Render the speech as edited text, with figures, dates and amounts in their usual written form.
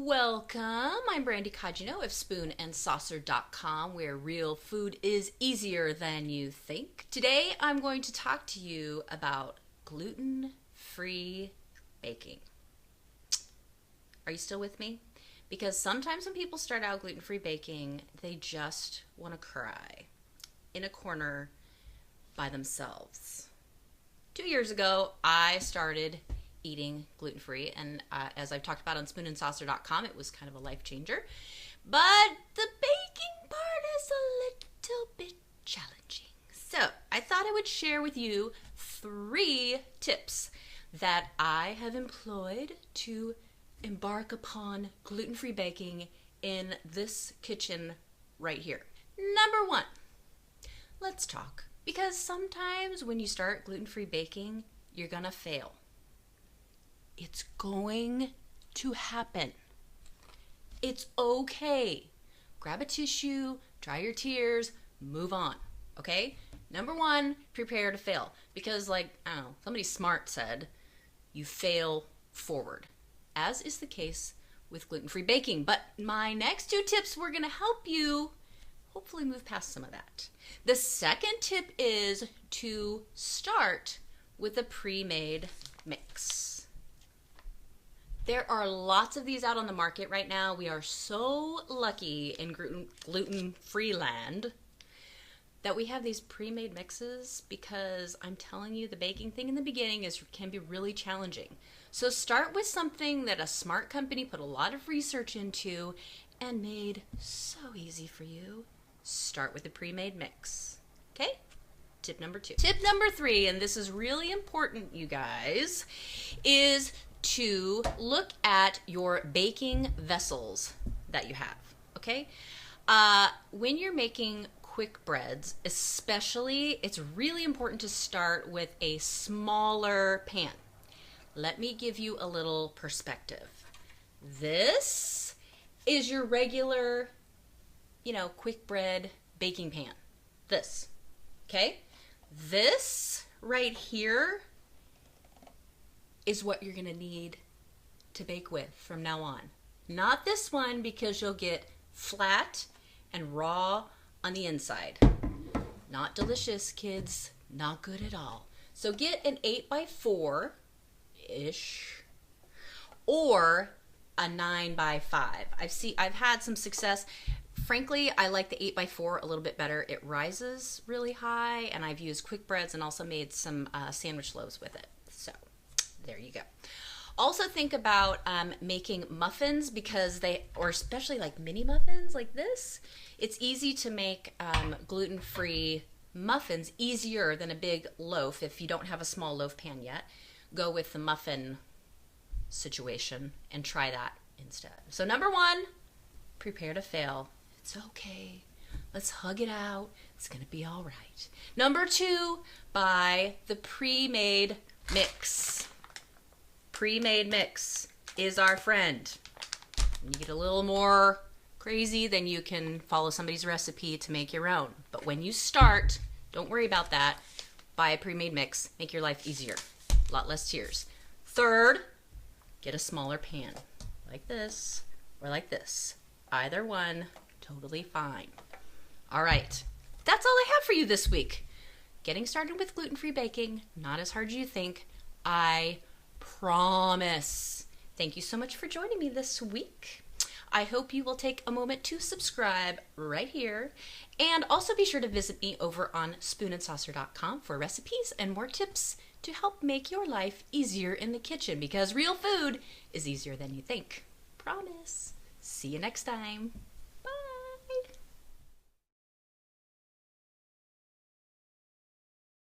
Welcome. I'm Brandy Cagino of SpoonandSaucer.com, where real food is easier than you think. Today, I'm going to talk to you about gluten-free baking. Are you still with me? Because sometimes when people start out gluten-free baking, they just want to cry in a corner by themselves. 2 years ago, I started eating gluten-free, and as I've talked about on SpoonandSaucer.com, it was kind of a life changer. But the baking part is a little bit challenging. So I thought I would share with you 3 tips that I have employed to embark upon gluten-free baking in this kitchen right here. Number 1, let's talk. Because sometimes when you start gluten-free baking, you're gonna fail. It's going to happen. It's okay. Grab a tissue, dry your tears, move on, okay? Number 1, prepare to fail. Because somebody smart said, you fail forward, as is the case with gluten-free baking. But my next 2 tips were gonna help you hopefully move past some of that. The second tip is to start with a pre-made mix. There are lots of these out on the market right now. We are so lucky in gluten-free land that we have these pre-made mixes, because I'm telling you, the baking thing in the beginning can be really challenging. So start with something that a smart company put a lot of research into and made so easy for you. Start with a pre-made mix, okay? Tip number 2. Tip number 3, and this is really important, you guys, is to look at your baking vessels that you have, okay? When you're making quick breads, especially, it's really important to start with a smaller pan. Let me give you a little perspective. This is your regular, quick bread baking pan. This, okay? This right here is what you're gonna need to bake with from now on. Not this one, because you'll get flat and raw on the inside. Not delicious, kids. Not good at all. So get an 8x4-ish or a 9x5. I've had some success. Frankly, I like the 8x4 a little bit better. It rises really high, and I've used quick breads and also made some sandwich loaves with it. So there you go. Also think about making muffins, or especially like mini muffins like this. It's easy to make gluten-free muffins, easier than a big loaf. If you don't have a small loaf pan yet, go with the muffin situation and try that instead. So number 1, prepare to fail. It's okay. Let's hug it out. It's gonna be all right. Number 2, buy the pre-made mix. Pre-made mix is our friend. When you get a little more crazy, then you can follow somebody's recipe to make your own. But when you start, don't worry about that. Buy a pre-made mix. Make your life easier. A lot less tears. Third, get a smaller pan. Like this or like this. Either one, totally fine. All right. That's all I have for you this week. Getting started with gluten-free baking, not as hard as you think. I promise. Thank you so much for joining me this week. I hope you will take a moment to subscribe right here, and also be sure to visit me over on SpoonandSaucer.com for recipes and more tips to help make your life easier in the kitchen, because real food is easier than you think. Promise. See you next time.